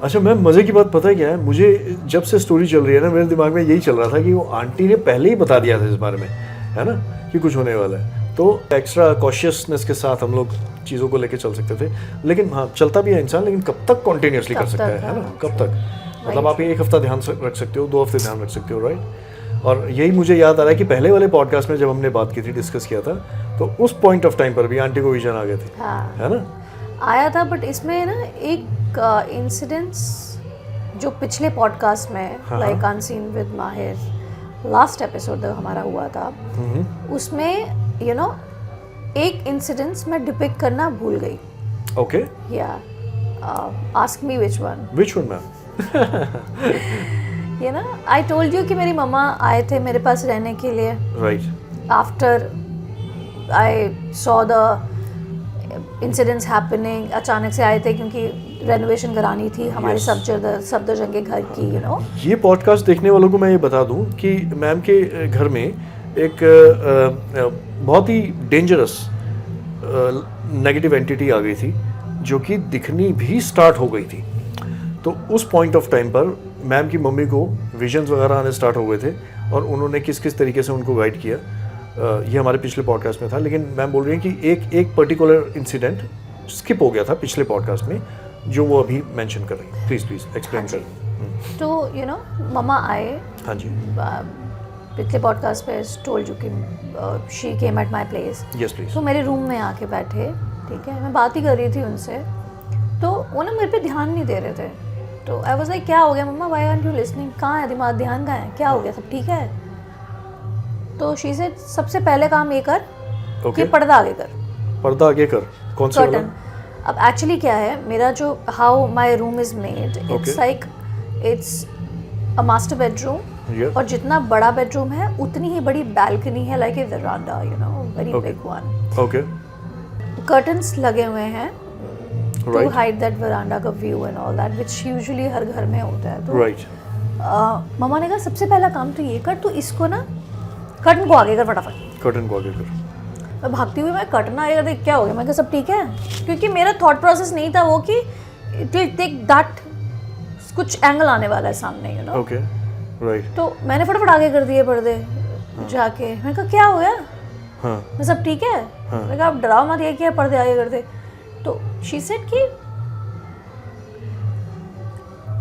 अच्छा मैम, मज़े की बात पता है क्या है, मुझे जब से स्टोरी चल रही है ना, मेरे दिमाग में यही चल रहा था कि वो आंटी ने पहले ही बता दिया था इस बारे में, है ना, कि कुछ होने वाला है, तो एक्स्ट्रा कॉशियसनेस के साथ हम लोग चीज़ों को लेके चल सकते थे। लेकिन हाँ, चलता भी है इंसान, लेकिन कब तक कॉन्टिन्यूसली कर सकता है ना, कब तक? मतलब आप एक हफ्ता ध्यान रख सकते हो, 2 हफ्ते ध्यान रख सकते हो, राइट। और यही मुझे याद आ रहा है कि पहले वाले पॉडकास्ट में जब हमने बात की थी, डिस्कस किया था, तो उस पॉइंट ऑफ टाइम पर भी आंटी को विजन आ गए थे, है ना, आया था। बट इसमें ना एक इंसिडेंस जो पिछले पॉडकास्ट में, लाइक अनसीन विद माहिर, लास्ट एपिसोड हमारा हुआ था, उसमें यू नो एक इंसिडेंस मैं डिपिक्ट करना भूल गई। ओके, या ask me which one ma'am? You know I told you कि मेरी मम्मा आए थे मेरे पास रहने के लिए, right. After I saw the incidents happening. अचानक से आए थे क्योंकि रेनोवेशन करानी थी हमारी सफदरजंग के घर की, यू नो। ये पॉडकास्ट देखने वालों को मैं ये बता दूं कि मैम के घर में एक बहुत ही डेंजरस नेगेटिव एंटिटी आ गई थी, जो कि दिखनी भी स्टार्ट हो गई थी। तो उस पॉइंट ऑफ टाइम पर मैम की मम्मी को विजन्स वगैरह आने स्टार्ट हो गए थे, और उन्होंने किस किस तरीके से उनको गाइड किया, ये हमारे पिछले पॉडकास्ट में था। लेकिन मैम बोल रही हैं कि एक पर्टिकुलर इंसिडेंट स्किप हो गया था पिछले पॉडकास्ट में, जो वो अभी मेंशन कर रही हैं। प्लीज़ एक्सप्लेन कर। तो यू नो मम्मा आए, हाँ जी, पिछले पॉडकास्ट पे टोल्ड यू कि she came at my place. Yes please. तो मेरे रूम में आके बैठे, ठीक है, मैं बात ही कर रही थी उनसे, तो वो ना मेरे पे ध्यान नहीं दे रहे थे। तो आई वाज लाइक, क्या हो गया मम्मा, व्हाई आरंट यू लिसनिंग, कहाँ है दिमाग, ध्यान कहाँ है, क्या हो गया, सब ठीक है? तो शी सेड, सबसे पहले काम ये कर कि पर्दा आगे कर। पर्दा आगे कर? कौन सा वाला? अब एक्चुअली क्या है, मेरा जो how my room is made, it's like it's a master bedroom, और जितना बड़ा बेडरूम है उतनी ही बड़ी बैल्कनी है, like a veranda, you know, very big one. Okay. Curtains लगे हुए हैं टू हाइड दैट वेरांडा का view and all that, which usually हर घर में होता है। तो मम्मा ने कहा सबसे पहला काम तो ये कर, तू इसको ना कर्टन को आगे कर फटाफट। कर्टन को आगे कर। मैं भागती हुई, मैं कर्टन आगे कर, देख क्या हो गया, मैं कहा सब ठीक है, क्योंकि मेरा थॉट प्रोसेस नहीं था वो कि इट विल टेक दैट, कुछ एंगल आने वाला है सामने, यू नो। Okay, right. तो मैंने फटाफट आगे कर दिए पर्दे जाके। मैं कहा क्या हो गया, मैं सब ठीक है? मैं कहा आप डराओ मत, ये क्या पर्दे आगे कर दे। तो शी सेड कि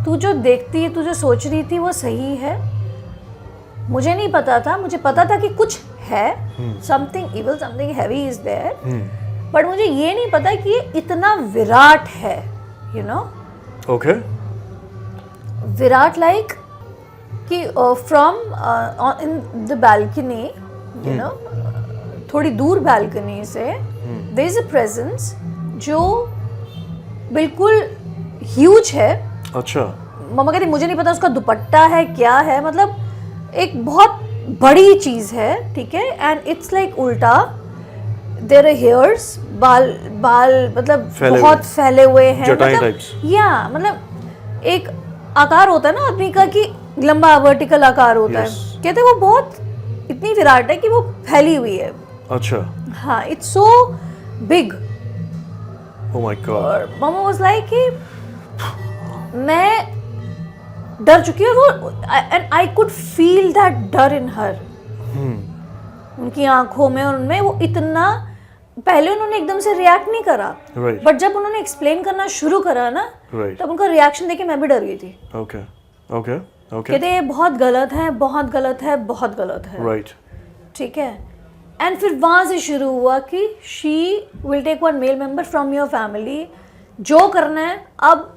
तू जो देखती है, तू जो सोच रही थी वो सही है, मुझे नहीं पता था, मुझे पता था कि कुछ है, something evil, something heavy is there, but मुझे ये नहीं पता कि ये इतना विराट है, यू नो। ओके। विराट लाइक कि from in the balcony, you know, थोड़ी दूर बैल्कनी से देयर इज अ प्रेजेंस जो बिल्कुल ह्यूज है। अच्छा। मम्मा कहती मुझे नहीं पता उसका दुपट्टा है क्या है, मतलब एक बहुत बड़ी चीज है, ठीक है, एंड इट्स लाइक उल्टा, देयर आर हेयर्स, बाल मतलब बहुत फैले हुए हैं, मतलब या मतलब एक आकार होता है ना आदमी का कि लंबा वर्टिकल आकार होता है, कहते वो बहुत इतनी विराट है कि वो फैली हुई है। अच्छा। हाँ, it's so big. Oh my God. और मम्मा वाज लाइक कि मैं डर चुकी है वो, and I could feel that डर इन हर, उनकी आंखों में और उनमें। वो इतना पहले उन्होंने एकदम से रिएक्ट नहीं करा, बट जब उन्होंने एक्सप्लेन करना शुरू करा ना, तब उनका रिएक्शन देख के मैं भी डर गई थी। Okay okay okay. कहते ये बहुत गलत है, बहुत गलत है, बहुत गलत है, राइट, ठीक है। एंड फिर वहाँ से शुरू हुआ कि she will take one male member from your family, जो करना है अब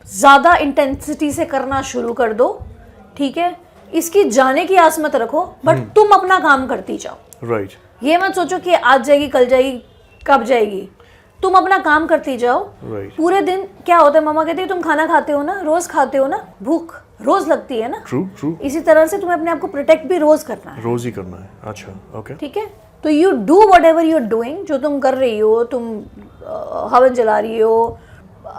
ज़्यादा इंटेंसिटी से करना शुरू कर दो, ठीक है, इसकी जाने की आस मत रखो, बट तुम अपना काम करती जाओ। राइट। ये मत सोचो कि आज जाएगी, कल जाएगी, कब जाएगी, तुम अपना काम करती जाओ। पूरे दिन क्या होता है, मम्मा कहती है तुम खाना खाते हो ना, रोज खाते हो ना, भूख रोज लगती है ना, ट्रू। इसी तरह से तुम्हें अपने आप को प्रोटेक्ट भी रोज करना है, रोज ही करना है। अच्छा, ओके, ठीक है। तो you do whatever you are doing, जो तुम कर रही हो, तुम हवन जला रही हो,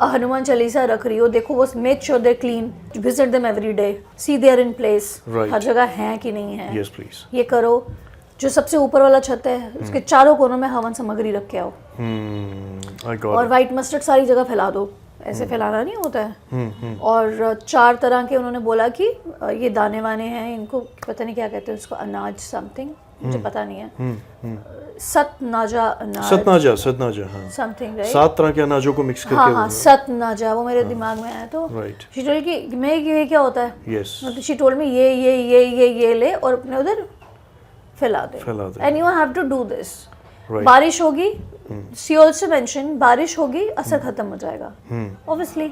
हनुमान चालीसा रख रही हो, देखो वो make sure they clean, visit them every day, see they are in place, हर जगह हैं कि नहीं है। Yes please. ये करो। जो सबसे ऊपर वाला छत है उसके चारों कोनों में हवन सामग्री रख के आओ, और व्हाइट मस्टर्ड सारी जगह फैला दो, ऐसे फैलाना नहीं होता है। और 4 तरह के उन्होंने बोला कि ये दाने वाने हैं, इनको पता नहीं क्या कहते हैं उसको, अनाज समथिंग, मुझे पता नहीं है। सतनाजा अनाज, सतनाजा हाँ, समथिंग, राइट। 7 तरह के अनाजों को मिक्स करके हाँ हाँ, सतनाजा, वो मेरे दिमाग में आया। तो राइट, शी टोल्ड कि मैं ये क्या होता है, यस, मतलब शी टोल्ड मी ये ले और अपने उधर फैला दे, and you have to do this. बारिश होगी, शी आल्सो मेंशन, बारिश होगी असर खत्म हो जाएगा, obviously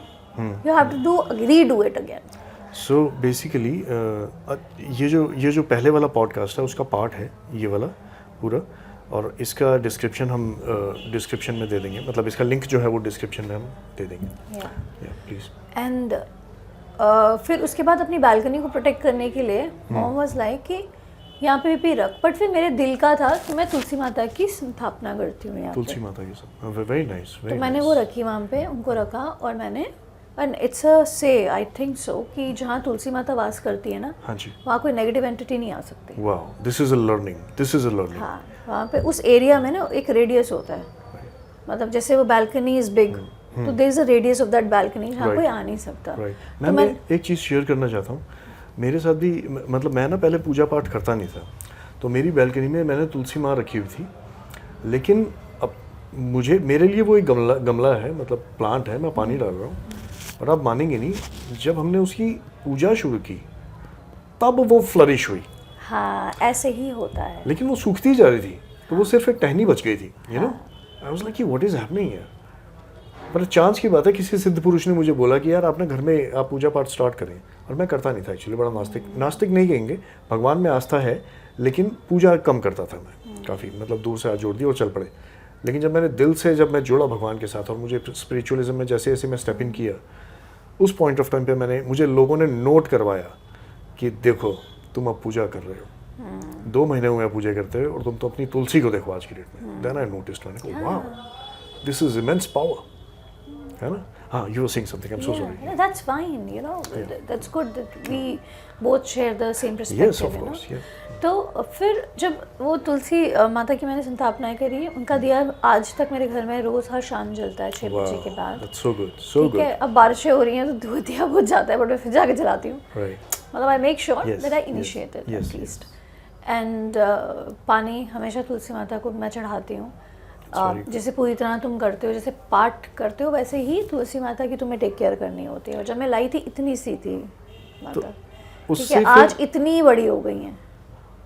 you have to redo it again. So basically ये जो पहले वाला पॉडकास्ट है उसका पार्ट है ये वाला पूरा, और इसका डिस्क्रिप्शन हम डिस्क्रिप्शन में दे देंगे, मतलब इसका लिंक जो है वो डिस्क्रिप्शन में हम दे देंगे, प्लीज़। एंड फिर उसके बाद अपनी बालकनी को प्रोटेक्ट करने के लिए मॉम वाज लाइक कि यहाँ पे भी रख, बट फिर मेरे दिल का था कि मैं तुलसी माता की स्थापना करती हूँ यहाँ पे। तुलसी माता की सब वेरी नाइस, तो मैंने वो रखी वहाँ पे, उनको रखा, और मैंने, एंड इट्स अ से आई थिंक सो कि जहाँ तुलसी माता वास करती है ना, हाँ जी, वहाँ कोई नेगेटिव एंटिटी नहीं आ सकती। Wow, this is a learning. हाँ, वहाँ पे उस एरिया में ना एक रेडियस होता है, मतलब जैसे वो बालकनी इज बिग, तो there is a radius of that balcony, जहाँ कोई आ नहीं सकता। राइट, मैं एक चीज़ शेयर करना चाहता हूँ। मेरे साथ भी, मतलब मैं ना पहले पूजा पाठ करता नहीं था, तो मेरी बालकनी में मैंने तुलसी माँ रखी हुई थी, लेकिन अब मेरे लिए वो एक गमला है, मतलब प्लांट है, मैं पानी डाल रहा हूँ, और आप मानेंगे नहीं, जब हमने उसकी पूजा शुरू की तब वो फ्लरिश हुई। हाँ, ऐसे ही होता है। लेकिन वो सूखती जा रही थी, तो वो सिर्फ एक टहनी बच गई थी, you know. I was like कि व्हाट इज हैपनिंग हियर। पर चांस की बात है, किसी सिद्ध पुरुष ने मुझे बोला कि यार आपने घर में आप पूजा पाठ स्टार्ट करें, और मैं करता नहीं था एक्चुअली, बड़ा नास्तिक नहीं कहेंगे, भगवान में आस्था है, लेकिन पूजा कम करता था मैं काफ़ी, मतलब दूर से हाथ जोड़ दिया और चल पड़े। लेकिन जब मैंने दिल से जब मैं जुड़ा भगवान के साथ, और मुझे स्पिरिचुअलिज्म में जैसे जैसे मैं स्टेप इन किया, उस पॉइंट ऑफ टाइम पे मुझे लोगों ने नोट करवाया कि देखो तुम अब पूजा कर रहे हो, 2 महीने हुए पूजा करते हुए, और तुम तो अपनी तुलसी को देखो आज की डेट में। देन आई नोटिस्ड, मैंने कहा wow, this is immense power, है ना। हाँ, you were saying something, I am so sorry. That's fine, you know, that's good that we both share the same perspective, you know. तो फिर जब वो तुलसी माता की मैंने स्थापना करी, उनका दिया आज तक मेरे घर में रोज हर शाम जलता है 6 बजे के बाद। That's so good, so good. ठीक है, अब बारिशें हो रही हैं तो दिया बुझ जाता है, बट मैं फिर जाके जलाती हूँ, राइट। मतलब I make sure that I initiate it at least. And पानी हमेशा तुलसी माता को मैं चढ़ाती हूँ, जैसे पूरी तरह तुम करते हो, जैसे पाठ करते हो, वैसे ही तुलसी माता की तुम्हें टेक केयर करनी होती है। और जब मैं लाई थी इतनी सी थी माता, ठीक है, आज इतनी बड़ी हो गई हैं।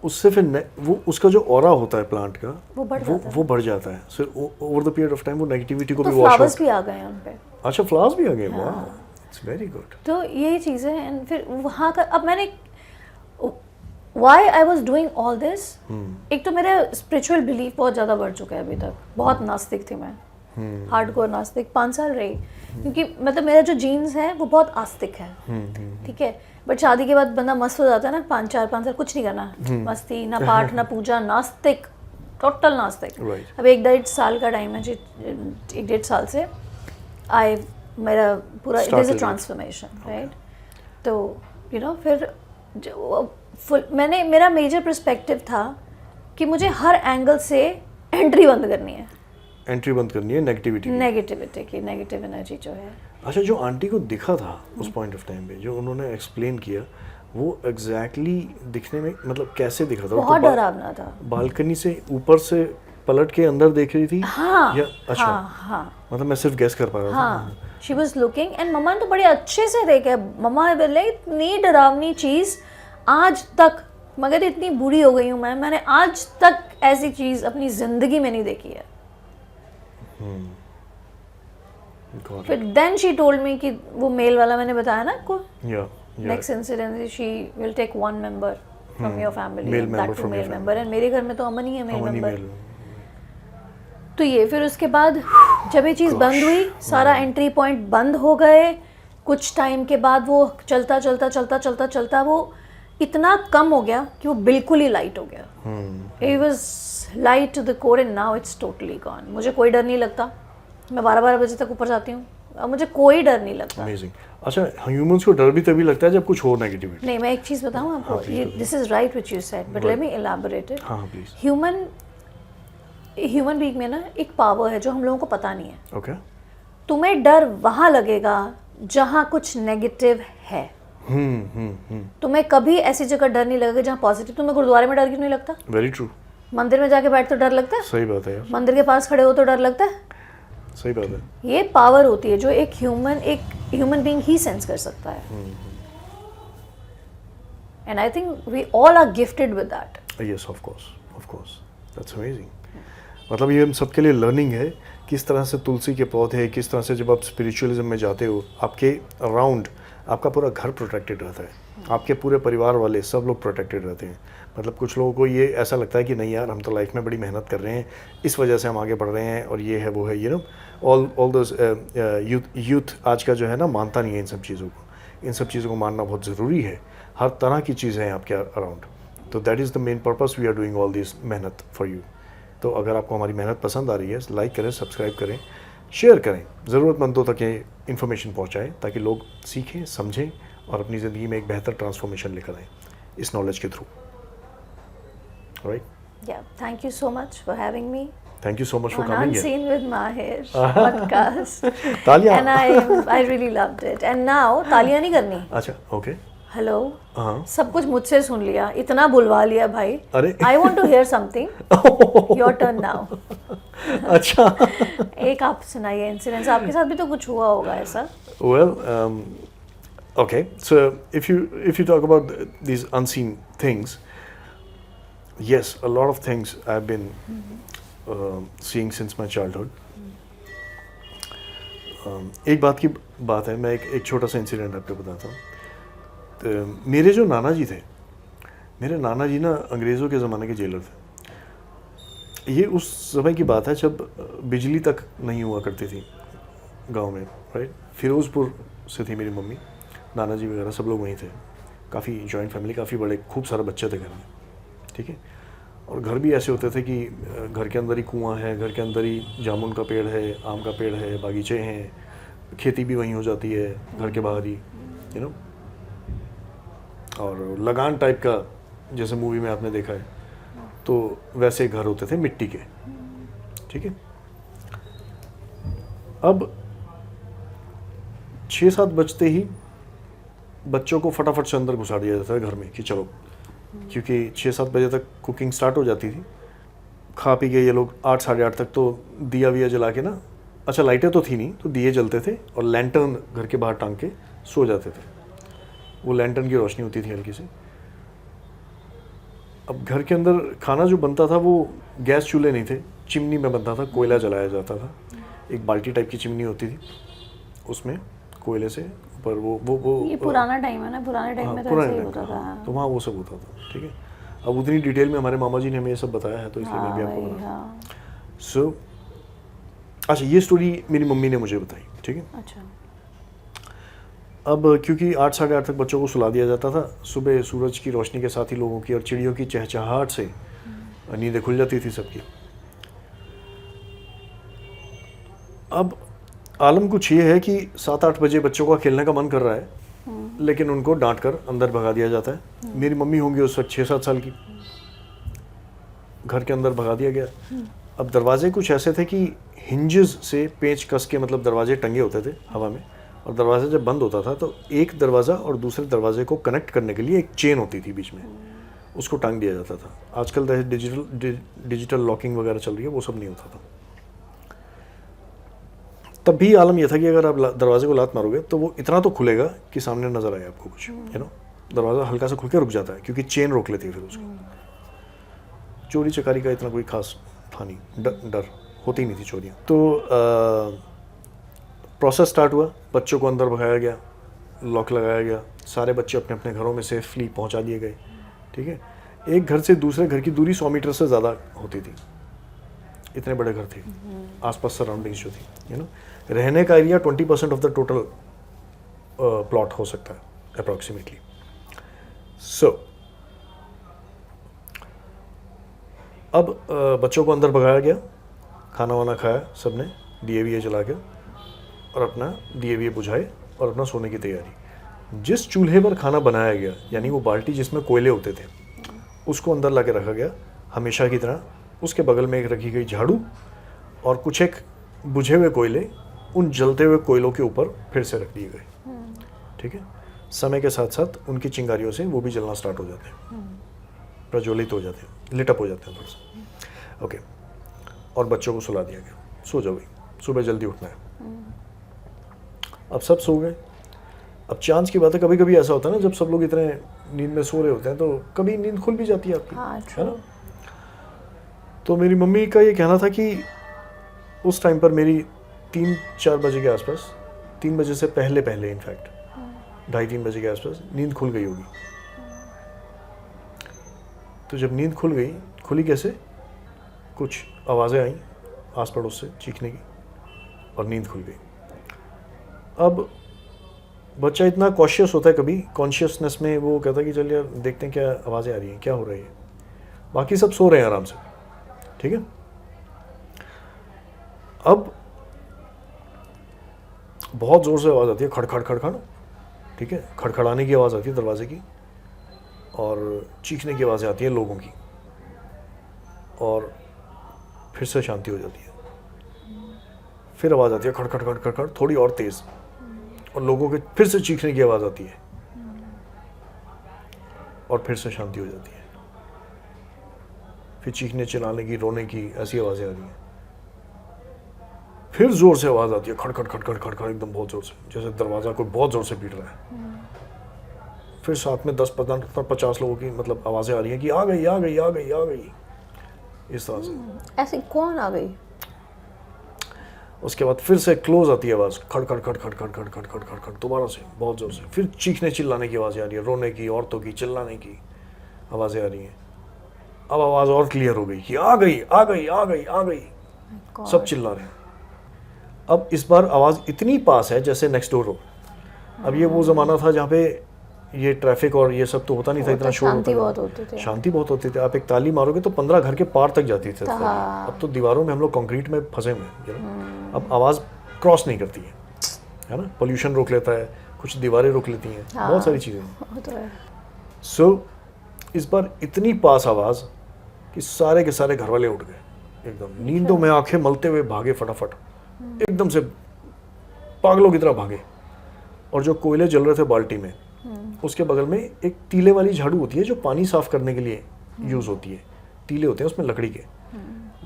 उससे फिर वो उसका जो ऑरा होता है प्लांट का, वो बढ़ जाता है। फिर over the period of time वो नेगेटिविटी को तो भी वॉश फ्लावर्स भी आ गए हैं उन पे। अच्छा, फ्लावर्स भी आ गए, वाह, इट्स वेरी गुड। तो यही चीज़ें हैं। फिर वहाँ का अब मैंने why I was doing all this, एक तो मेरा स्पिरिचुअल बिलीफ बहुत ज़्यादा बढ़ चुका है। अभी तक बहुत नास्तिक थी मैं, हार्डकोर नास्तिक 5 साल रही, क्योंकि मतलब मेरा जो जीन्स है वो बहुत आस्तिक है, ठीक है। बट शादी के बाद बंदा मस्त हो जाता है ना, 5 साल कुछ नहीं करना, मस्ती, ना पाठ ना पूजा, नास्तिक, टोटल नास्तिक। अब 1-1.5 साल का टाइम है जी, 1-1.5 साल से मेरा पूरा it is a transformation, right. तो यू नो फिर मेरा मेजर पर्सपेक्टिव था कि मुझे हर एंगल से एंट्री बंद करनी है, नेगेटिविटी की, नेगेटिव एनर्जी जो है। अच्छा, जो आंटी को दिखा था उस पॉइंट ऑफ टाइम पे, जो उन्होंने एक्सप्लेन किया, वो एग्जैक्टली दिखने में मतलब कैसे दिखा था? बहुत डरावना था। बालकनी से ऊपर से पलट के अंदर देख रही थी? हाँ, या अच्छा, हाँ, मतलब मैं सिर्फ गेस कर पा रहा था। शी वाज लुकिंग, एंड मम्मा ने तो बड़े अच्छे से देखा। मम्मा बोले इतनी डरावनी चीज़ आज तक, मगर इतनी बुरी हो गई हूँ मैंने आज तक ऐसी चीज़ अपनी ज़िंदगी में नहीं देखी है। फिर देन शी टोल्ड मी कि वो मेल वाला मैंने बताया ना आपको, next incident, she will take 1 member from your family, that too male member, and मेरे घर में तो अमन ही है मेल मेंबर। तो ये फिर उसके बाद जब ये चीज़ बंद हुई, सारा एंट्री पॉइंट बंद हो गए। कुछ टाइम के बाद वो चलता वो इतना कम हो गया कि वो बिल्कुल ही लाइट हो गया। It was light to the core, and now it's totally gone. मुझे कोई डर नहीं लगता, मैं 12-12 बजे तक ऊपर जाती हूँ, अब मुझे कोई डर नहीं लगता। अमेजिंग। अच्छा, ह्यूमंस को डर भी तभी लगता है जब कुछ हो नेगेटिविटी। नहीं, मैं एक चीज़ बताऊँ आपको, ये this is right which you said, but let me elaborate it. हाँ, प्लीज। ह्यूमन बीइंग में ना एक पावर है जो हम लोगों को पता नहीं है। ओके। तुम्हें डर वहां लगेगा जहां कुछ नेगेटिव है। तुम्हें कभी ऐसी जगह डर नहीं लगेगा जहां पॉजिटिव। तुम्हें गुरुद्वारे में डर क्यों नहीं लगता? Very true. मंदिर में जाके बैठ तो डर लगता है? सही बात है यार, मंदिर के पास खड़े हो तो डर लगता है? सही बात है। ये पावर होती है जो एक ह्यूमन बीइंग ही सेंस कर सकता है। And I think we all are gifted with that. Yes, of course, that's amazing. मतलब ये हम सबके लिए लर्निंग है, किस तरह से तुलसी के पौधे, किस तरह से जब आप स्पिरिचुअलिज्म में जाते हो, आपके अराउंड आपका पूरा घर प्रोटेक्टेड रहता है, आपके पूरे परिवार वाले सब लोग प्रोटेक्टेड रहते हैं। मतलब कुछ लोगों को ये ऐसा लगता है कि नहीं यार, हम तो लाइफ में बड़ी मेहनत कर रहे हैं, इस वजह से हम आगे बढ़ रहे हैं, और ये है वो है, you no, all those youth आज का जो है ना, मानता नहीं है इन सब चीज़ों को। इन सब चीज़ों को मानना बहुत ज़रूरी है। हर तरह की चीज़ें हैं आपके अराउंड, तो that is the main purpose we are doing all this मेहनत फॉर यू। तो अगर आपको हमारी मेहनत पसंद आ रही है, लाइक करें, सब्सक्राइब करें, शेयर करें, ज़रूरतमंदों तक ये इन्फॉर्मेशन पहुँचाएँ, ताकि लोग सीखें, समझें और अपनी ज़िंदगी में एक बेहतर ट्रांसफॉर्मेशन लेकर आएँ इस नॉलेज के through. Right? Yeah, thank you so much for having me Thank you so much for on coming here. Unseen with Mahir podcast. तालियां। And I really loved it. And now तालियां नहीं करनी। अच्छा, okay. Hello, हाँ। सब कुछ मुझसे सुन लिया, इतना बुलवा लिया भाई। अरे। I want to hear something. Your turn now. अच्छा। एक आप सुनाइए इंसिडेंस। आपके साथ भी तो कुछ हुआ होगा ऐसा। Well, okay. So if you talk about these unseen things, yes, a lot of things I've been seeing since my childhood. एक बात है, मैं एक छोटा सा इंसिडेंट आपको बताता हूँ। तो मेरे जो नाना जी थे, मेरे नाना जी ना अंग्रेज़ों के ज़माने के जेलर थे। ये उस समय की बात है जब बिजली तक नहीं हुआ करती थी गांव में, राइट। फिरोज़पुर से थी मेरी मम्मी, नाना जी वगैरह सब लोग वहीं थे। काफ़ी जॉइंट फैमिली, काफ़ी बड़े, खूब सारे बच्चे थे घर में, ठीक है। और घर भी ऐसे होते थे कि घर के अंदर ही कुआं है, घर के अंदर ही जामुन का पेड़ है, आम का पेड़ है, बागीचे हैं, खेती भी वहीं हो जाती है घर के बाहर ही, यू नो। और लगान टाइप का, जैसे मूवी में आपने देखा है, तो वैसे घर होते थे मिट्टी के, ठीक है। अब 6-7 बजते ही बच्चों को फटाफट से अंदर घुसा दिया जाता है घर में कि चलो, क्योंकि 6-7 बजे तक कुकिंग स्टार्ट हो जाती थी। खा पी के ये लोग 8 साढ़े 8 तक तो दिया विया जला के ना, अच्छा लाइटें तो थी नहीं, तो दिए जलते थे और लैंटर्न घर के बाहर टांग के सो जाते थे। वो लैंटर्न की रोशनी होती थी हल्की सी। अब घर के अंदर खाना जो बनता था वो गैस चूल्हे नहीं थे, चिमनी में बनता था, कोयला जलाया जाता था। एक बाल्टी टाइप की चिमनी होती थी, उसमें कोयले से ऊपर वो ये पुराना टाइम है ना, पुराने टाइम में तो ऐसे ही होता था। तो वहाँ वो सब होता था, ठीक है। अब उतनी डिटेल में हमारे मामा जी ने हमें ये सब बताया है, तो इसलिए मैं भी आपको बता। सो अच्छा, ये स्टोरी मेरी मम्मी ने मुझे बताई, ठीक है। अच्छा। अब क्योंकि 8 साढ़े 8 तक बच्चों को सुला दिया जाता था, सुबह सूरज की रोशनी के साथ ही लोगों की और चिड़ियों की चहचहाहट से नींदें खुल जाती थी सबकी। अब आलम कुछ ये है कि 7-8 बजे बच्चों का खेलने का मन कर रहा है, लेकिन उनको डांट कर अंदर भगा दिया जाता है। मेरी मम्मी होंगी उस वक्त 6-7 साल की, घर के अंदर भगा दिया गया। अब दरवाजे कुछ ऐसे थे कि हिंजेस से पेंच कस के, मतलब दरवाजे टंगे होते थे हवा में, और दरवाज़ा जब बंद होता था तो एक दरवाज़ा और दूसरे दरवाजे को कनेक्ट करने के लिए एक चेन होती थी बीच में, उसको टांग दिया जाता था। आजकल डिजिटल लॉकिंग वगैरह चल रही है, वो सब नहीं होता था। तब भी आलम यह था कि अगर आप दरवाजे को लात मारोगे तो वो इतना तो खुलेगा कि सामने नजर आए आपको कुछ, यू नो। दरवाज़ा हल्का सा खुल के रुक जाता है क्योंकि चेन रोक लेती है फिर उसको। चोरी चकारी का इतना कोई खास था नहीं, डर होती नहीं थी चोरियाँ। तो प्रोसेस स्टार्ट हुआ, बच्चों को अंदर भगाया गया, लॉक लगाया गया, सारे बच्चे अपने अपने घरों में सेफली पहुंचा दिए गए, ठीक है। एक घर से दूसरे घर की दूरी 100 मीटर से ज़्यादा होती थी, इतने बड़े घर थे। आसपास सराउंडिंग्स जो थी, यू नो। रहने का area 20% of the total plot हो सकता है अप्रॉक्सीमेटली। सो अब बच्चों को अंदर भगाया गया, खाना वाना खाया सबने, दिए विए जला के, और अपना दिए विए बुझाए और अपना सोने की तैयारी। जिस चूल्हे पर खाना बनाया गया, यानी वो बाल्टी जिसमें कोयले होते थे, उसको अंदर ला के रखा गया हमेशा की तरह। उसके बगल में एक रखी गई झाड़ू और कुछ एक बुझे हुए कोयले उन जलते हुए कोयलों के ऊपर फिर से रख दिए गए। ठीक है, समय के साथ साथ उनकी चिंगारियों से वो भी जलना स्टार्ट हो जाते हैं, प्रज्वलित हो जाते हैं, लिटअप हो जाते हैं थोड़ा सा। ओके, और बच्चों को सुला दिया गया, सो जाओ भाई, सुबह जल्दी उठना है। अब सब सो गए। अब चांस की बात है, कभी कभी ऐसा होता है ना, जब सब लोग इतने नींद में सो रहे होते हैं तो कभी नींद खुल भी जाती है आपकी, है ना। तो मेरी मम्मी का ये कहना था कि उस टाइम पर मेरी 3-4 बजे के आसपास, 3 बजे से पहले पहले इनफैक्ट 2:30-3 बजे के आसपास नींद खुल गई होगी। तो जब नींद खुल गई, खुली कैसे, कुछ आवाज़ें आई आस पड़ोस से चीखने की, और नींद खुल गई। अब बच्चा इतना कॉशियस होता है, कभी कॉन्शियसनेस में वो कहता है कि चल यार देखते हैं क्या आवाज़ें आ रही हैं, क्या हो रही है। बाकी सब सो रहे हैं आराम से, ठीक है। अब बहुत ज़ोर से आवाज़ आती है, खड़खड़ खड़खड़, ठीक है, खड़खड़ाने की आवाज़ आती है दरवाजे की, और चीखने की आवाज़ें आती हैं लोगों की, और फिर से शांति हो जाती है। फिर आवाज़ आती है खड़खड़ खड़खड़ खड़, थोड़ी और तेज़, और लोगों के फिर से चीखने की आवाज़ आती है, और फिर से शांति हो जाती है। फिर चीखने चिल्लाने की, रोने की ऐसी आवाज़ें आ रही हैं। फिर ज़ोर से आवाज़ आती है खड़खड़ खड़खड़ खड़खड़, एकदम बहुत ज़ोर से, जैसे दरवाज़ा कोई बहुत ज़ोर से पीट रहा है। फिर साथ में 10-50 लोगों की मतलब आवाज़ें आ रही हैं कि आ गई आ गई आ गई आ गई, इस तरह से। ऐसे कौन आ गई? उसके बाद फिर से क्लोज आती है आवाज़, खड़खड़ खड़खड़ खड़खड़ खड़खड़ खड़खड़, दोबारा से बहुत ज़ोर से। फिर चीखने चिल्लाने की आवाज़ें आ रही है, रोने की, औरतों की, चिल्लाने की आवाज़ें आ रही हैं। अब आवाज़ और क्लियर हो गई कि आ गई आ गई आ गई आ गई, सब चिल्ला रहे हैं। अब इस बार आवाज़ इतनी पास है जैसे नेक्स्ट डोर हो। अब ये वो ज़माना था जहाँ पे ये ट्रैफिक और ये सब तो होता नहीं था, इतना शोर शांति बहुत होती थी। शांति बहुत होती थी। आप एक ताली मारोगे तो 15 घर के पार तक जाती थी। अब तो दीवारों में हम लोग कंक्रीट में फंसे हुए हैं। अब आवाज़ क्रॉस नहीं करती है ना, पोल्यूशन रोक लेता है, कुछ दीवारें रोक लेती हैं, बहुत सारी चीज़ें। सो इस बार इतनी पास आवाज़ कि सारे के सारे घर वाले उठ गए, एकदम नींदों में आंखें मलते हुए भागे फटाफट, एकदम से पागलों की तरह भागे। और जो कोयले जल रहे थे बाल्टी में, उसके बगल में एक तीले वाली झाड़ू होती है जो पानी साफ करने के लिए यूज़ होती है, तीले होते हैं उसमें लकड़ी के,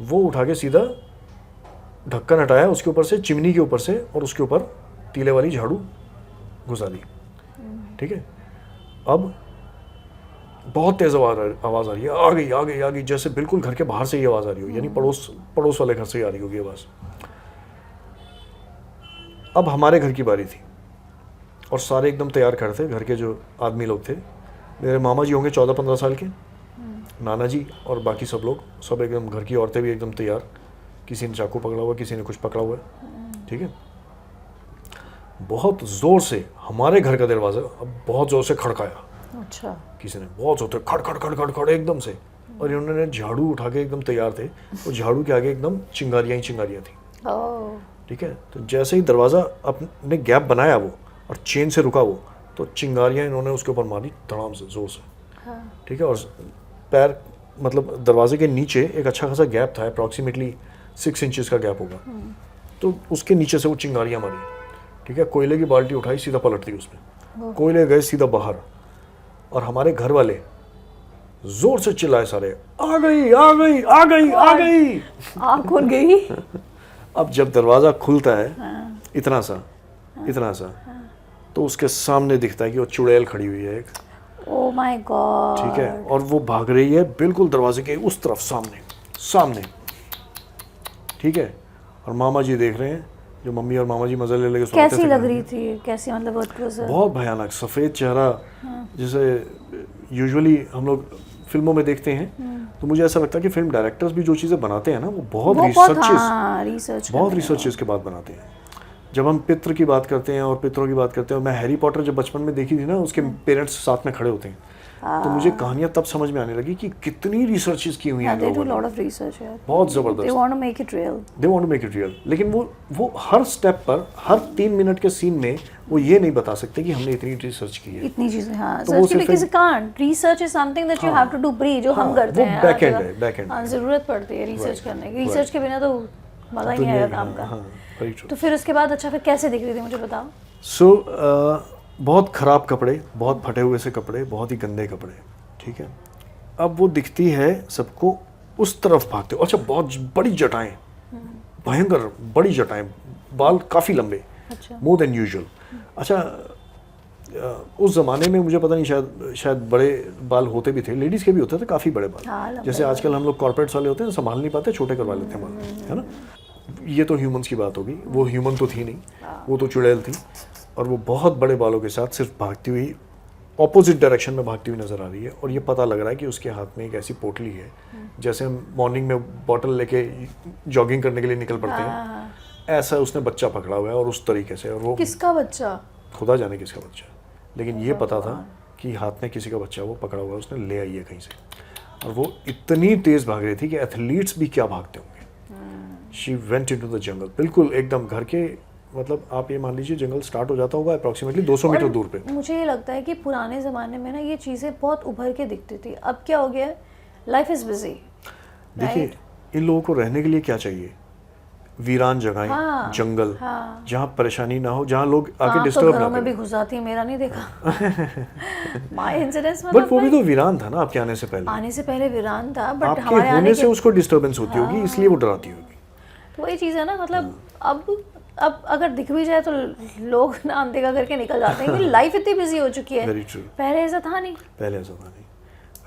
वो उठा के सीधा ढक्कन हटाया उसके ऊपर से, चिमनी के ऊपर से, और उसके ऊपर तीले वाली झाड़ू घुसा दी। ठीक है, अब बहुत तेज़ आवाज़ आ रही है, आ गई आ गई आ गई, जैसे बिल्कुल घर के बाहर से ही आवाज़ आ रही हो, यानी पड़ोस वाले घर से ही आ रही होगी आवाज़। अब हमारे घर की बारी थी और सारे एकदम तैयार खड़े थे, घर के जो आदमी लोग थे। मेरे मामा जी होंगे 14-15 साल के, नाना जी और बाकी सब लोग, सब एकदम, घर की औरतें भी एकदम तैयार, किसी ने चाकू पकड़ा हुआ, किसी ने कुछ पकड़ा हुआ है। ठीक है, बहुत ज़ोर से हमारे घर का दरवाज़ा अब बहुत ज़ोर से खड़काया। अच्छा, किसी ने बहुत ज़ोर से खड़ खड़ खड़ खड़ खड़ एकदम से, और इन्होंने झाड़ू उठा के एकदम तैयार थे, और झाड़ू के आगे एकदम चिंगारियाँ ही चिंगारियाँ थी। ठीक है, तो जैसे ही दरवाज़ा अपने गैप बनाया वो और चेन से रुका वो, तो चिंगारियाँ इन्होंने उसके ऊपर मारी धड़ाम से, ज़ोर से। ठीक है, और पैर मतलब दरवाजे के नीचे एक अच्छा खासा गैप था, अप्रॉक्सीमेटली 6 इंचेस का गैप होगा, तो उसके नीचे से वो चिंगारियाँ मारी। ठीक है, कोयले की बाल्टी उठाई, सीधा पलट दी उसमें, कोयले गए सीधा बाहर, और हमारे घर वाले जोर से चिल्लाए सारे, आ गई आ गई आ गई आ गई। आँख खुल गई। अब जब दरवाज़ा खुलता है इतना सा, तो उसके सामने दिखता है कि वो चुड़ैल खड़ी हुई है एक। Oh my God. ठीक है, और वो भाग रही है बिल्कुल दरवाजे के उस तरफ, सामने। ठीक है, और मामा जी देख रहे हैं, जो मम्मी और मामा जी मजे ले लेके कैसी लग रही थी, कैसी मतलब बहुत भयानक, सफ़ेद चेहरा, जैसे यूजुअली हम लोग फिल्मों में देखते हैं। तो मुझे ऐसा लगता है कि फिल्म डायरेक्टर्स भी जो चीज़ें बनाते हैं ना, वो बहुत रिसर्चेस के बाद बनाते हैं। जब हम पितृ की बात करते हैं और पितरों की बात करते हैं, मैं हैरी पॉटर जब बचपन में देखी थी ना, उसके पेरेंट्स साथ में खड़े होते हैं, तो मुझे कहानियाँ तब समझ में आने लगी कि कितनी रिसर्चेस की हुई हैं लोगों ने, बहुत ज़बरदस्त। They want to make it real. लेकिन वो हर स्टेप पर, हर 3 मिनट के सीन में वो ये नहीं बता सकते कि हमने इतनी रिसर्च की है, इतनी चीजें। हाँ, तो सर्च की किसी can't, research is something that you have to do pre, जो हम करते हैं, बैक एंड है, हाँ, जरूरत पड़ती है रिसर्च करने की। रिसर्च के बिना तो मज़ा ही नहीं आएगा काम का। हाँ, वेरी ट्रू। तो फिर उसके बाद अच्छा फिर कैसे दिख रही थी मुझे बताओ। सो बहुत ख़राब कपड़े, बहुत फटे हुए से कपड़े, बहुत ही गंदे कपड़े, ठीक है। अब वो दिखती है सबको, उस तरफ भागते हो। अच्छा, बहुत बड़ी जटाएं, भयंकर बड़ी जटाएं, बाल काफ़ी लंबे, अच्छा मोर देन यूजुअल। अच्छा, उस ज़माने में मुझे पता नहीं, शायद बड़े बाल होते भी थे, लेडीज़ के भी होते थे काफ़ी बड़े बाल। हाँ, लंबे जैसे आजकल हम लोग कॉर्पोरेट्स वाले होते हैं, संभाल नहीं पाते, छोटे करवा लेते हैं बाल, है ना। ये तो ह्यूमंस की बात होगी, वो ह्यूमन तो थी नहीं, वो तो चुड़ैल थी। और वो बहुत बड़े बालों के साथ सिर्फ भागती हुई ऑपोजिट डायरेक्शन में भागती हुई नज़र आ रही है। और ये पता लग रहा है कि उसके हाथ में एक ऐसी पोटली है, जैसे हम मॉर्निंग में बॉटल लेके जॉगिंग करने के लिए निकल पड़ते हैं, ऐसा उसने बच्चा पकड़ा हुआ है। और उस तरीके से, और वो किसका बच्चा? खुदा जाने किसका बच्चा, लेकिन ये पता था कि हाथ में किसी का बच्चा वो पकड़ा हुआ है, उसने ले आई है कहीं से। और वो इतनी तेज़ भाग रही थी कि एथलीट्स भी क्या भागते होंगे। She went into the jungle, बिल्कुल एकदम घर के, मतलब आप ये मान लीजिए जंगल स्टार्ट हो जाता होगा अप्रॉक्सीमेटली 200 मीटर दूर पे। मुझे ये लगता है कि पुराने ज़माने में ना ये चीज़ें बहुत उभर के दिखती थी। अब क्या हो गया है, लाइफ इज़ बिजी। देखिए, इन लोगों को रहने के लिए क्या चाहिए? वीरान जगहें, हाँ, जंगल, हाँ। जहाँ परेशानी ना हो, जहाँ लोग आके तो डिस्टर्ब घरों ना में भी करें। घुस जाती है, मेरा नहीं देखा। माय इंसिडेंट्स बट वो भी तो वीरान था ना आपके आने से पहले। आने से पहले वीरान था, बट आपके हमारे आने होने के से उसको डिस्टर्बेंस होती होगी, इसलिए वो डराती होगी। तो वही चीज़ है ना, मतलब अब अगर दिख भी जाए तो लोग ना अनदेखा करके निकल जाते हैं कि लाइफ इतनी बिजी हो चुकी है। Very true. पहले ऐसा था नहीं। पहले ऐसा था नहीं,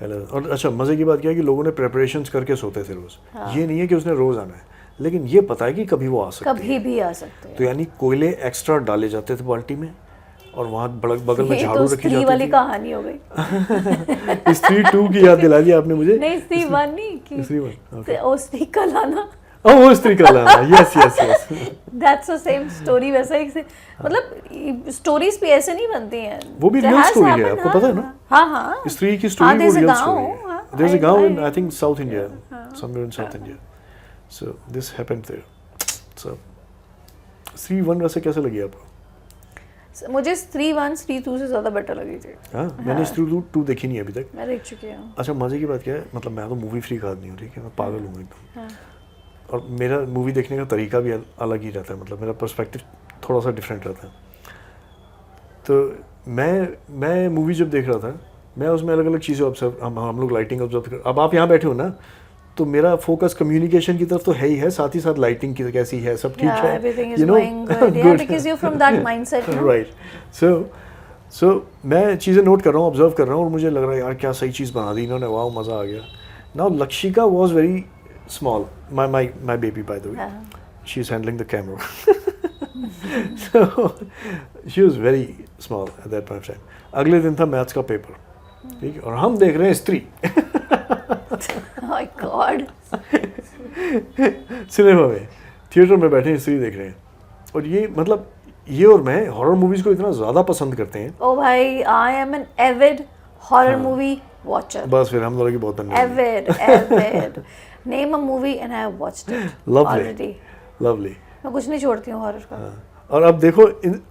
पहले। और अच्छा, मज़े की बात क्या है कि लोगों ने प्रेपरेशंस करके सोते थे रोज़। ये नहीं है कि उसने रोज़ आना है, लेकिन ये पता है कि कभी वो आ सकती है। कभी भी आ सकते हैं। तो यानी कोयले एक्स्ट्रा डाले जाते थे बाल्टी में, और वहाँ बगल में ये झाड़ू तो रखी स्त्री जाती वाली थी। कहानी हो गई। स्त्री 2 की याद दिला दी आपने मुझे। नहीं, स्त्री 1 नहीं की। स्त्री 1, ओ स्त्री का लाना, वो स्त्री का लाना, yes yes yes. That's the same story. वैसा एक से, मतलब स्टोरीज भी ऐसे नहीं बनती हैं। वो भी That रियल has स्टोरी है, happened, आपको पता है ना। हाँ हाँ। स्त्री की हाँ, स्टोरी वो there's a रियल गाँव, स्टोरी है। हाँ, देयर इज अ गांव in, I- I think, south India, somewhere in south India. So this happened there. So Stree 1 वैसे कैसे लगी आपको? मुझे स्त्री 1 स्त्री 2 से ज़्यादा बेटर लगी थी। हाँ, मैंने स्त्री 2 देखी नहीं अभी तक। मैं देख चुकी हूँ। अच्छा, मज़े की बात क्या है, मतलब मैं तो मूवी फ्री आदमी हूँ, ठीक है, मैं पागल हूँ एकदम। हाँ। और मेरा मूवी देखने का तरीका भी अलग ही रहता है, मतलब मेरा पर्सपेक्टिव थोड़ा सा डिफरेंट रहता है। तो मैं मूवी जब देख रहा था, मैं उसमें अलग अलग चीज़ें ऑब्जर्व, हम लोग लाइटिंग ऑब्जर्व कर। अब आप यहाँ बैठे हो ना, तो मेरा फोकस कम्युनिकेशन की तरफ तो है ही है, साथ ही साथ लाइटिंग की कैसी है, सब ठीक Yeah, है, everything is you know? going good. Yeah, because you're from that mindset, no? Right. So मैं चीज़ें नोट कर रहा हूँ, ऑब्जर्व कर रहा हूँ, और मुझे लग रहा है यार क्या सही चीज़ बना दी इन्होंने, वाह मज़ा आ गया। Now Lakshika was very small, my baby by the way, she is handling the camera. So she was very small at that point of time. अगले दिन था मैथ्स का पेपर, ठीक है, और हम देख रहे हैं स्त्री My God. सिनेमा में, थिएटर में बैठे स्त्री देख रहे हैं। और ये मतलब ये और मैं हॉरर मूवीज को इतना ज़्यादा पसंद करते हैं। Oh भाई, I am an avid horror movie watcher. बस फिर हम लोगों की बहुत बनने Avid, avid. Name a movie and I have watched it already. Lovely. मैं कुछ नहीं छोड़ती हूँ हॉरर का। और अब देखो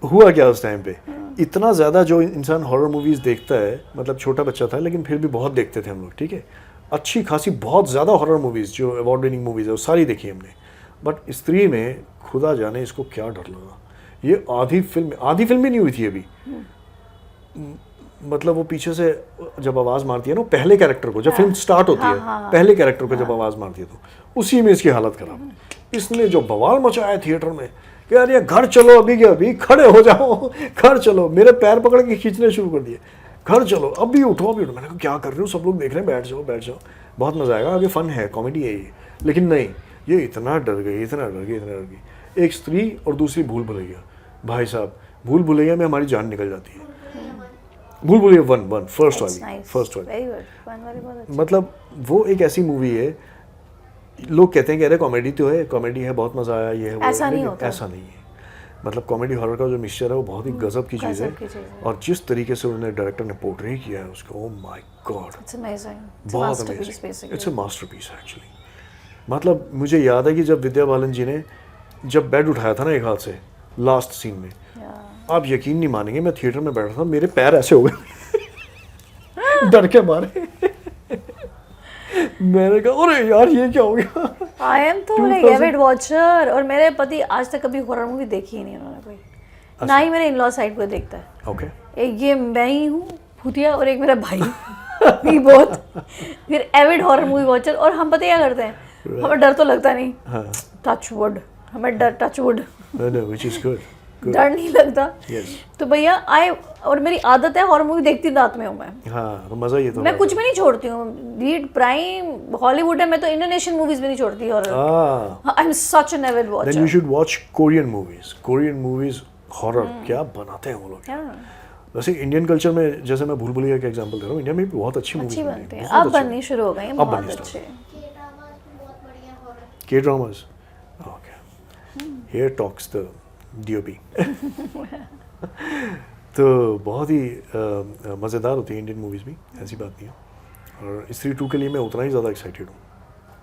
हुआ क्या उस टाइम पे, इतना ज़्यादा जो इंसान हॉरर मूवीज़ देखता है, मतलब छोटा बच्चा था लेकिन फिर भी बहुत देखते थे हम लोग, ठीक है, अच्छी खासी बहुत ज़्यादा हॉरर मूवीज़ जो अवार्ड विनिंग मूवीज़ है वो सारी देखी हमने। बट स्त्री में खुदा जाने इसको क्या डर लगा। ये आधी फिल्म भी नहीं हुई थी अभी, मतलब वो पीछे से जब आवाज़ मारती है ना पहले कैरेक्टर को, जब फिल्म स्टार्ट होती है पहले कैरेक्टर को जब आवाज़ मारती है तो उसी में इसकी हालत ख़राब। इसने जो बवाल मचाया थिएटर में कि यार ये घर चलो अभी के अभी, खड़े हो जाओ, घर चलो, मेरे पैर पकड़ के खींचने शुरू कर दिए, घर चलो अभी उठो अभी उठो। मैंने कहा क्या कर रहे हो, सब लोग देख रहे हैं, बैठ जाओ, बहुत मज़ा आएगा, आगे फन है, कॉमेडी है ये। लेकिन नहीं, ये इतना डर गई। एक स्त्री और दूसरी भूल भुलैया, भाई साहब भूल भुलैया में हमारी जान निकल जाती है। भूल भुलैया वन फर्स्ट वाली, मतलब वो एक ऐसी मूवी है, लोग कहते हैं कि अरे कॉमेडी तो है, कॉमेडी है, बहुत मज़ा आया, ये है वो, ऐसा नहीं होता। ऐसा नहीं है। मतलब कॉमेडी हॉरर का जो मिक्सचर है वो बहुत ही गजब की चीज़ है। और जिस तरीके से उन्होंने डायरेक्टर ने पोर्ट्रे किया है उसको, ओह माय गॉड, बहुत amazing, it's a masterpiece actually. मतलब मुझे याद है कि जब विद्या बालन जी ने जब बेड उठाया था ना एक हाथ से लास्ट सीन में, आप यकीन नहीं मानेंगे, मैं थिएटर में बैठा था, मेरे पैर ऐसे हो गए डर के मारे। मैंने कहा अरे यार ये क्या हो गया। आई एम तो लाइक एविड वॉचर, और मेरे पति आज तक कभी हॉरर मूवी देखी ही नहीं उन्होंने कोई, ना ही मेरे इन-लॉ साइड कोई देखता है। ओके एक ये मैं ही हूँ भूतिया, और एक मेरा भाई भी बहुत फिर एविड हॉरर मूवी वॉचर। और हम पता क्या करते हैं, हमें डर तो लगता नहीं, हाँ टच वुड, हमें डर touch wood no which is good डर नहीं लगता। यस तो भैया और मेरी आदत है हॉरर मूवी देखती रात में हूँ मैं। हाँ तो मजा ये तो मैं कुछ भी नहीं छोड़ती हूँ, लीड प्राइम हॉलीवुड है, मैं तो इंडोनेशियन मूवीज भी नहीं छोड़ती। और I am such an avid then watcher. You should watch Korean movies horror क्या बनाते हैं वो लोग। वैसे इंडियन कल्चर में जैसे मैं भूल भुलैया का एग्जांपल दे रहा हूँ, इंडिया में भी बहुत अच्छी मूवीज अच्छी बनती है, अब बननी शुरू हो गई हैं, बहुत बननी अच्छे। के dramas okay here talks the DOP. तो बहुत ही मज़ेदार होती है इंडियन मूवीज़ भी, ऐसी बात नहीं है। और स्त्री 2 के लिए मैं उतना ही ज़्यादा एक्साइटेड हूँ।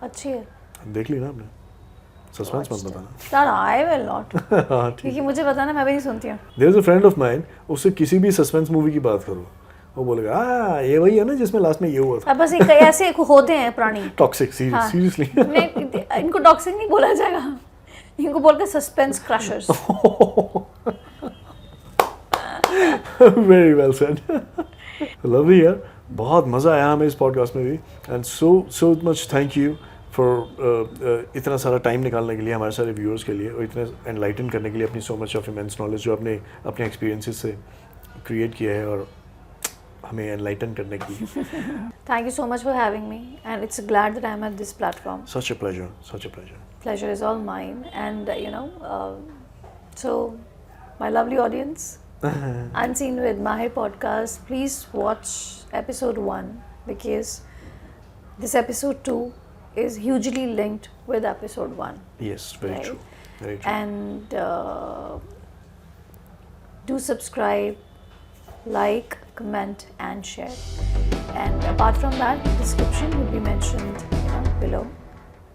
अच्छी है, देख ली ना आपने? सस्पेंस मत बताना। यार आई विल नॉट, हाँ ठीक। क्योंकि मुझे बताना मैं भी नहीं सुनती हूँ। There is a friend of mine, उससे किसी भी सस्पेंस मूवी की बात करो वो बोलेगा ये वही है ना जिसमें लास्ट में ये हुआ था। अब बस एक ऐसे होते हैं प्राणी, टॉक्सिक हाँ। सीरियसली। इनको टॉक्सिक नहीं बोला जाएगा, इनको बोलकर suspense crushers. Very well said. Lovely यार, बहुत मज़ा आया हमें इस पॉडकास्ट में भी, and so much thank you for इतना सारा टाइम निकालने के लिए हमारे सारे व्यूअर्स के लिए, और इतने एनलाइटन करने के लिए अपनी so much of immense knowledge जो आपने अपने एक्सपीरियंसेस से क्रिएट किया है और हमें एनलाइटन करने के लिए। Thank you so much for having me, and it's glad that I'm at this platform. Such a pleasure, such a pleasure. Pleasure is all mine, and so my lovely audience, Unseen with Mahir podcast, please watch episode 1 because this episode 2 is hugely linked with episode 1. Yes, very Right. true, very true. And do subscribe, like, comment and share, and apart from that, description will be mentioned below.